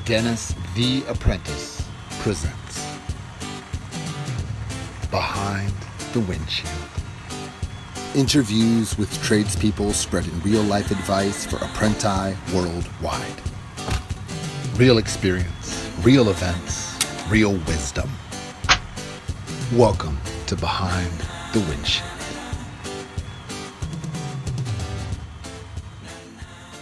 Dennis the Apprentice presents Behind the Windshield. Interviews with tradespeople spreading real-life advice for apprenti worldwide. Real experience, real events, real wisdom. Welcome to Behind the Windshield.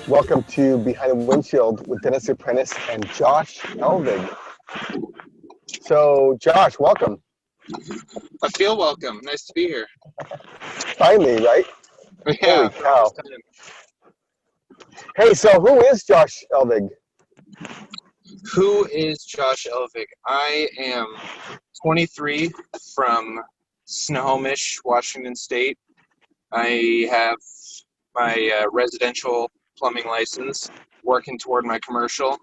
Welcome to Behind the Windshield with Dennis the Apprentice and Josh Elvig. So, Josh, welcome. I feel welcome. Nice to be here. Finally, right? Yeah. Holy cow. Hey, so who is Josh Elvig? Who is Josh Elvig? I am 23 from Snohomish, Washington State. I have my residential plumbing license, working toward my commercial.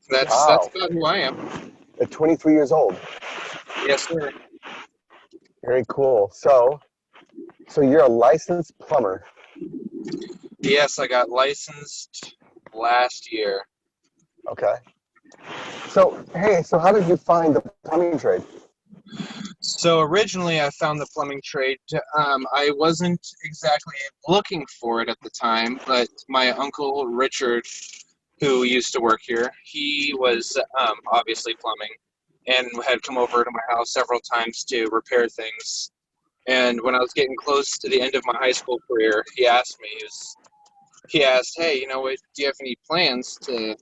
That's about who I am. At 23 years old. Yes, sir. Very cool. So you're a licensed plumber. Yes, I got licensed last year. Okay. So how did you find the plumbing trade? So originally I found the plumbing trade. I wasn't exactly looking for it at the time, but my uncle Richard, who used to work here, he was obviously plumbing and had come over to my house several times to repair things. And when I was getting close to the end of my high school career, he asked, hey, do you have any plans to,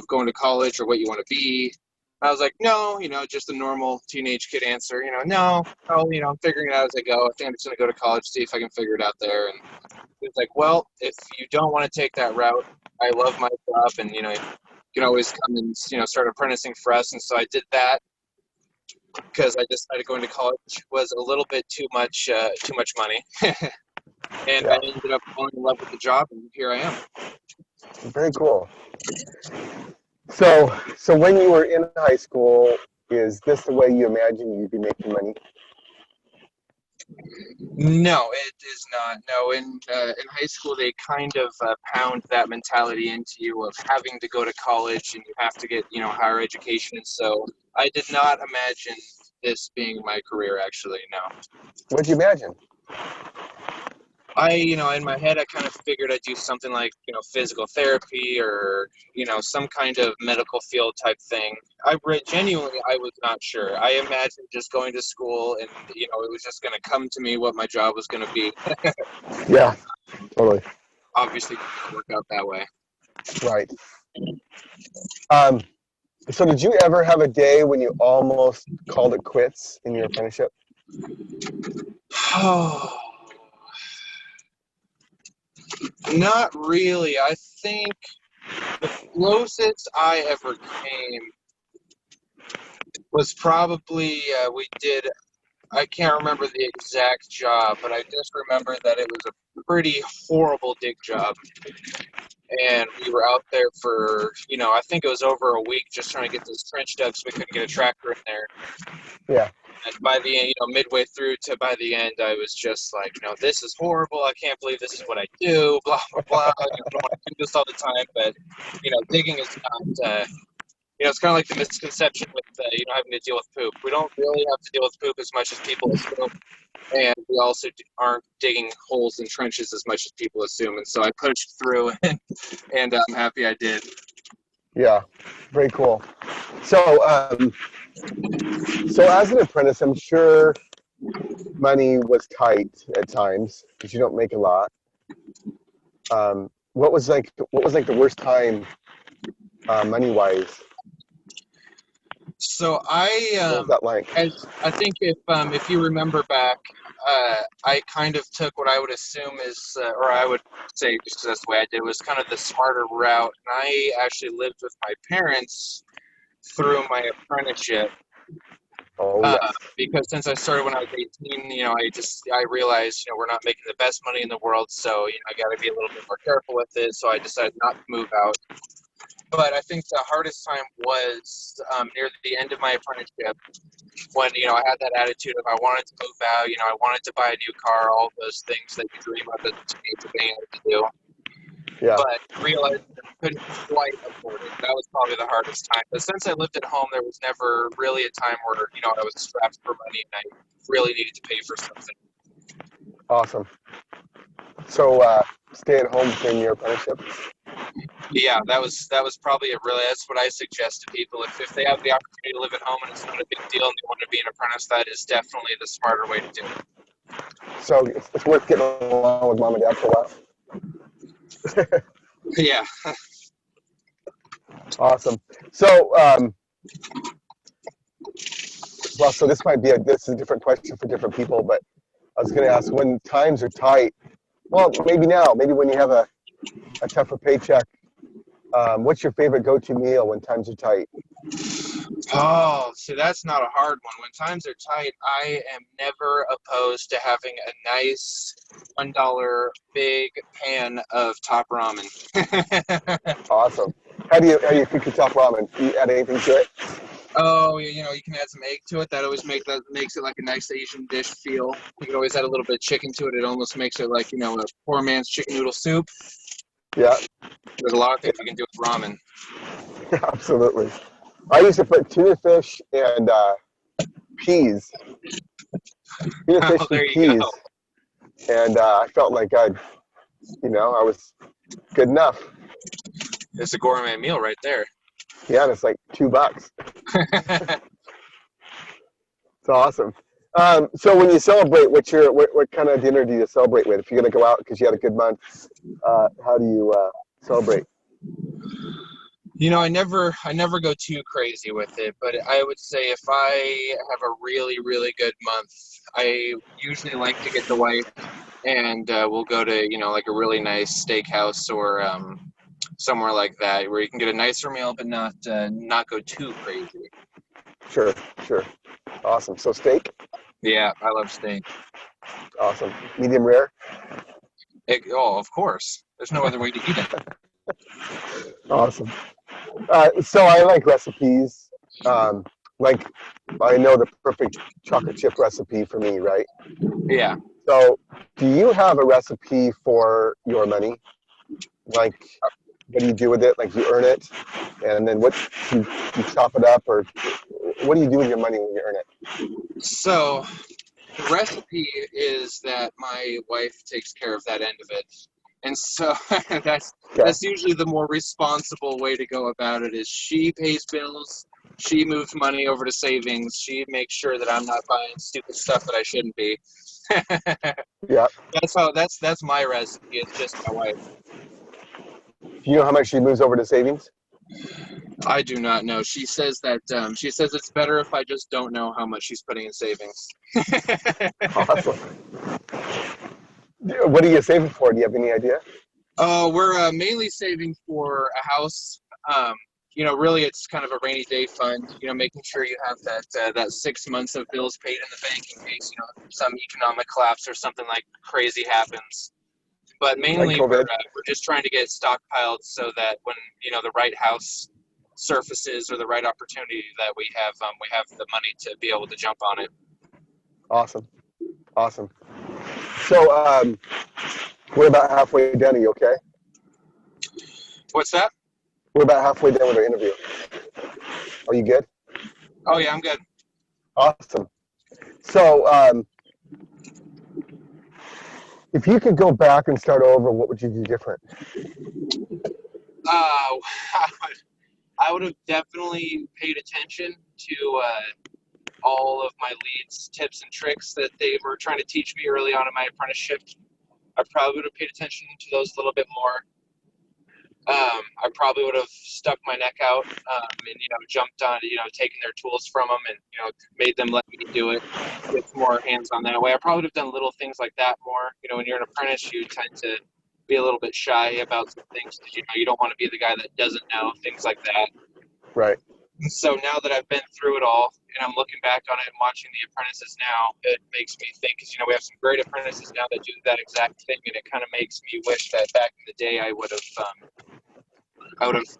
go into college or what you want to be? I was like, no, just a normal teenage kid answer. No, I'm figuring it out as I go. I think I'm just going to go to college, see if I can figure it out there. And he was like, well, if you don't want to take that route, I love my job, and, you can always come and, start apprenticing for us. And so I did that because I decided going to college was a little bit too much money. And I ended up falling in love with the job, and here I am. Very cool. So when you were in high school, is this the way you imagine you'd be making money? No, it is not. No, in high school, they kind of pound that mentality into you of having to go to college and you have to get, higher education. So I did not imagine this being my career, actually, no. What did you imagine? In my head, I kind of figured I'd do something like, physical therapy or, some kind of medical field type thing. Genuinely, I was not sure. I imagined just going to school and, it was just going to come to me what my job was going to be. Yeah, totally. Obviously, it didn't work out that way. Right. So did you ever have a day when you almost called it quits in your apprenticeship? Oh. Not really. I think the closest I ever came was probably I can't remember the exact job, but I just remember that it was a pretty horrible dig job. And we were out there for, I think it was over a week just trying to get this trench dug so we couldn't get a tractor in there. Yeah. And by the end, midway through to by the end, I was just like, this is horrible. I can't believe this is what I do, blah, blah, blah. I don't want to do this all the time. But, digging is not, it's kind of like the misconception with, having to deal with poop. We don't really have to deal with poop as much as people assume. And we also aren't digging holes in trenches as much as people assume. And so I pushed through, and I'm happy I did. Yeah, very cool. So as an apprentice, I'm sure money was tight at times because you don't make a lot. What was like the worst time, money-wise? So what was that like? I think if you remember back, I kind of took what I would assume is, or I would say just that's the way I did, was kind of the smarter route. And I actually lived with my parents through my apprenticeship. Oh, yes. Because since I started when I was 18, I realized, we're not making the best money in the world, so, I got to be a little bit more careful with it. So I decided not to move out. But I think the hardest time was near the end of my apprenticeship when, I had that attitude of I wanted to move out, I wanted to buy a new car, all those things that you dream of as a teenager being able to do. Yeah. But realizing couldn't quite afford it. That was probably the hardest time. But since I lived at home, there was never really a time where, you know, I was strapped for money and I really needed to pay for something. Awesome. So stay at home during your apprenticeship? Yeah, that was probably that's what I suggest to people. If they have the opportunity to live at home and it's not a big deal and they want to be an apprentice, that is definitely the smarter way to do it. So it's worth getting along with mom and dad for a while. Yeah. Awesome. So, well, so this is a different question for different people, but I was going to ask, when times are tight, well, maybe now, maybe when you have a tougher paycheck, what's your favorite go-to meal when times are tight? Oh, see, that's not a hard one. When times are tight, I am never opposed to having a nice $1 big pan of top ramen. Awesome. How do you cook your top ramen? Do you add anything to it? Oh, you know, you can add some egg to it. That makes it like a nice Asian dish feel. You can always add a little bit of chicken to it. It almost makes it like, you know, a poor man's chicken noodle soup. Yeah. There's a lot of things you can do with ramen. Absolutely. I used to put tuna fish and peas. Tuna fish and peas. Go. And I felt like I was good enough. It's a gourmet meal right there. Yeah, and it's like $2. It's awesome. So when you celebrate, what kind of dinner do you celebrate with? If you're going to go out because you had a good month, how do you celebrate? You know, I never go too crazy with it, but I would say if I have a really, really good month, I usually like to get the wife and we'll go to, you know, like a really nice steakhouse or somewhere like that where you can get a nicer meal but not go too crazy. Sure. Awesome. So steak? Yeah, I love steak. Awesome. Medium rare? Of course. There's no other way to eat it. Awesome. So I like recipes. Like I know the perfect chocolate chip recipe for me, right? Yeah. So do you have a recipe for your money? Like, what do you do with it? Like, you earn it, and then what you chop it up, or what do you do with your money when you earn it? So the recipe is that my wife takes care of that end of it. And so that's usually the more responsible way to go about it is she pays bills, she moves money over to savings, she makes sure that I'm not buying stupid stuff that I shouldn't be. Yeah. That's my recipe. It's just my wife. Do you know how much she moves over to savings? I do not know. She says that she says it's better if I just don't know how much she's putting in savings. Awesome. What are you saving for? Do you have any idea? We're mainly saving for a house. You know, really, it's kind of a rainy day fund. You know, making sure you have that 6 months of bills paid in the bank in case, you know, some economic collapse or something like crazy happens. But mainly, like we're just trying to get stockpiled so that when, you know, the right house surfaces or the right opportunity that we have the money to be able to jump on it. Awesome. So, we're about halfway done. Are you okay? What's that? We're about halfway done with our interview. Are you good? Oh yeah, I'm good. Awesome. So, if you could go back and start over, what would you do different? I would have definitely paid attention to all of my leads, tips, and tricks that they were trying to teach me early on in my apprenticeship. I probably would have paid attention to those a little bit more. I probably would have stuck my neck out and, you know, jumped on, you know, taking their tools from them and, you know, made them let me do it, get some more hands on that way. I probably would have done little things like that more. You know, when you're an apprentice, you tend to be a little bit shy about some things because, you know, you don't want to be the guy that doesn't know, things like that. Right. And so now that I've been through it all and I'm looking back on it and watching the apprentices now, it makes me think, because, you know, we have some great apprentices now that do that exact thing, and it kind of makes me wish that back in the day I would have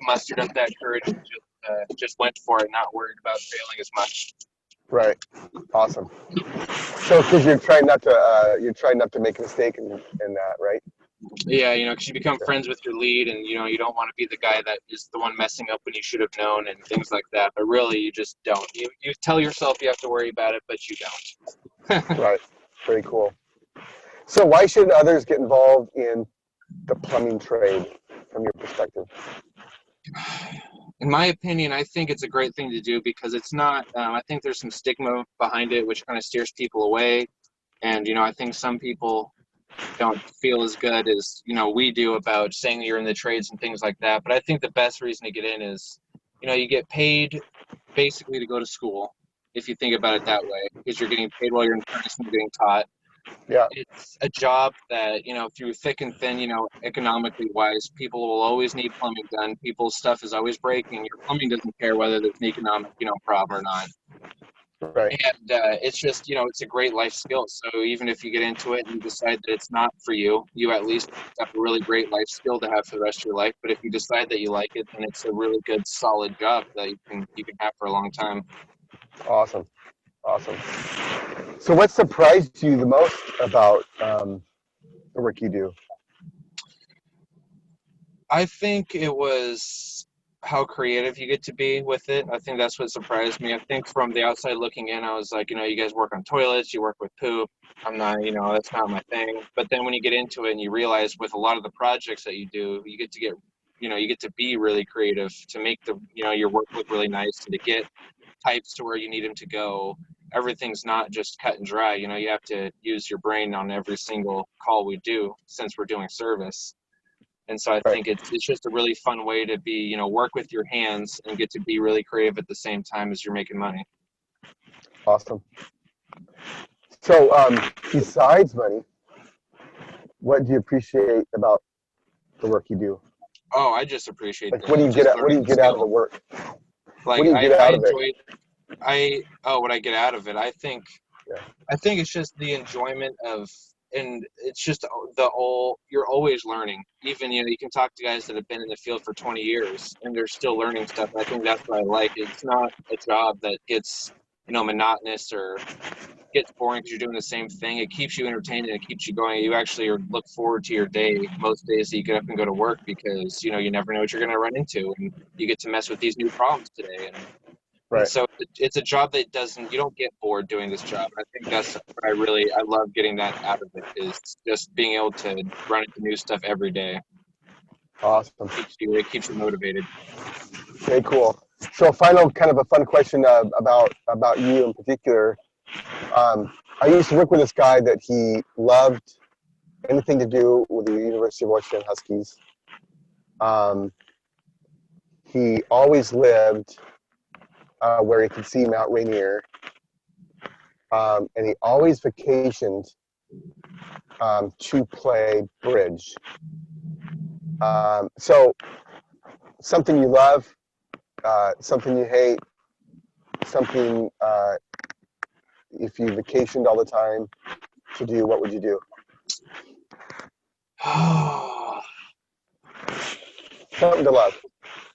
mustered up that courage and just went for it, not worried about failing as much. Right. Awesome. So, because you're trying not to make a mistake in that, right? Yeah, because you become friends with your lead, and you don't want to be the guy that is the one messing up when you should have known and things like that. But really, you just don't. You tell yourself you have to worry about it, but you don't. Right. Very cool. So why should others get involved in the plumbing trade from your perspective? In my opinion, I think it's a great thing to do because it's not. I think there's some stigma behind it, which kind of steers people away. And I think some people don't feel as good as we do about saying you're in the trades and things like that. But I think the best reason to get in is you get paid basically to go to school, if you think about it that way, because you're getting paid while you're in class and you're getting taught. Yeah. It's a job that through thick and thin, economically wise, people will always need plumbing done. People's stuff is always breaking. Your plumbing doesn't care whether there's an economic problem or not. Right. And it's just, it's a great life skill. So even if you get into it and you decide that it's not for you, you at least have a really great life skill to have for the rest of your life. But if you decide that you like it, then it's a really good, solid job that you can have for a long time. Awesome. Awesome. So what surprised you the most about the work you do? I think it was how creative you get to be with it. I think that's what surprised me. I think from the outside looking in, I was like, you guys work on toilets, you work with poop. I'm not, that's not my thing. But then when you get into it and you realize with a lot of the projects that you do, you get to be really creative to make your work look really nice and to get types to where you need them to go. Everything's not just cut and dry. You have to use your brain on every single call we do since we're doing service. And so I think it's just a really fun way to be, work with your hands and get to be really creative at the same time as you're making money. Awesome. So besides money, what do you appreciate about the work you do? Oh, I just appreciate what do you get out of the work? Like, what do you get out of it? What I get out of it, I think it's just the enjoyment of, and it's just you're always learning. Even, you can talk to guys that have been in the field for 20 years and they're still learning stuff. I think that's what I like. It's not a job that gets, monotonous or gets boring because you're doing the same thing. It keeps you entertained and it keeps you going. You actually look forward to your day most days that you get up and go to work because, you never know what you're going to run into and you get to mess with these new problems today. And so it's a job that you don't get bored doing this job. I think that's what I love getting that out of it, is just being able to run into new stuff every day. Awesome. It keeps you motivated. Okay, cool. So final kind of a fun question about you in particular. I used to work with this guy that he loved anything to do with the University of Washington Huskies. He always lived where he could see Mount Rainier, and he always vacationed to play bridge. So something you love, something you hate, something if you vacationed all the time to do, what would you do? Something to love.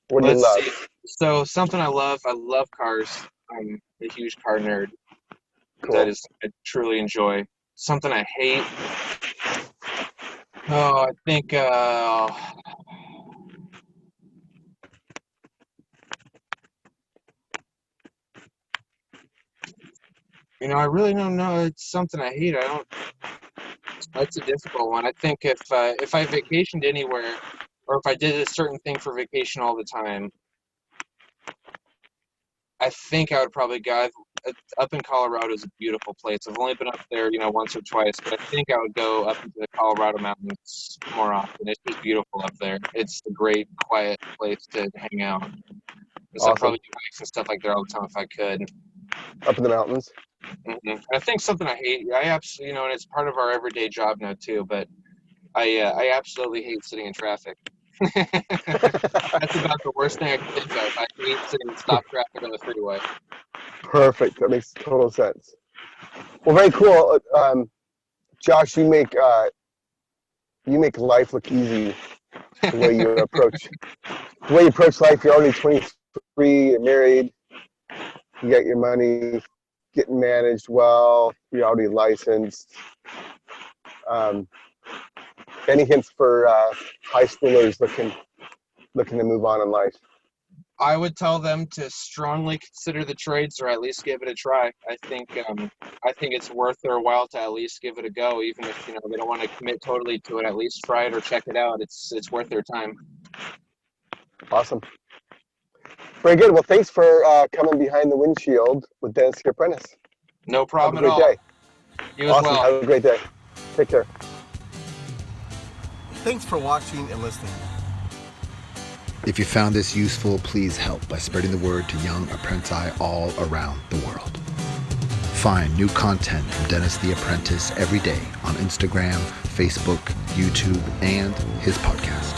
What do you love? See. So something I love cars. I'm a huge car nerd. Cool. That is, I truly enjoy. Something I hate. Oh, I think I really don't know. It's something I hate. That's a difficult one. I think if I vacationed anywhere, or if I did a certain thing for vacation all the time, I think I would probably go. Up in Colorado is a beautiful place. I've only been up there, once or twice, but I think I would go up into the Colorado mountains more often. It's just beautiful up there. It's a great, quiet place to hang out. So Awesome. I'd probably do hikes and stuff like that all the time if I could. Up in the mountains? Mm-hmm. I think something I hate, I absolutely, and it's part of our everyday job now too, but I absolutely hate sitting in traffic. That's about the worst thing I can think of. I hate sitting in stop traffic on the freeway. Perfect. That makes total sense. Well, very cool. Josh, you make life look easy. The way you approach life. You're already 23. You're married. You got your money getting managed well. You're already licensed. Any hints for high schoolers looking to move on in life? I would tell them to strongly consider the trades, or at least give it a try. I think it's worth their while to at least give it a go, even if they don't want to commit totally to it. At least try it or check it out. It's worth their time. Awesome. Very good. Well, thanks for coming behind the windshield with Dennis the Apprentice. No problem at all. Have a great day. You Awesome. as well. Have a great day. Take care. Thanks for watching and listening. If you found this useful, please help by spreading the word to young apprenti all around the world. Find new content from Dennis the Apprentice every day on Instagram, Facebook, YouTube, and his podcast.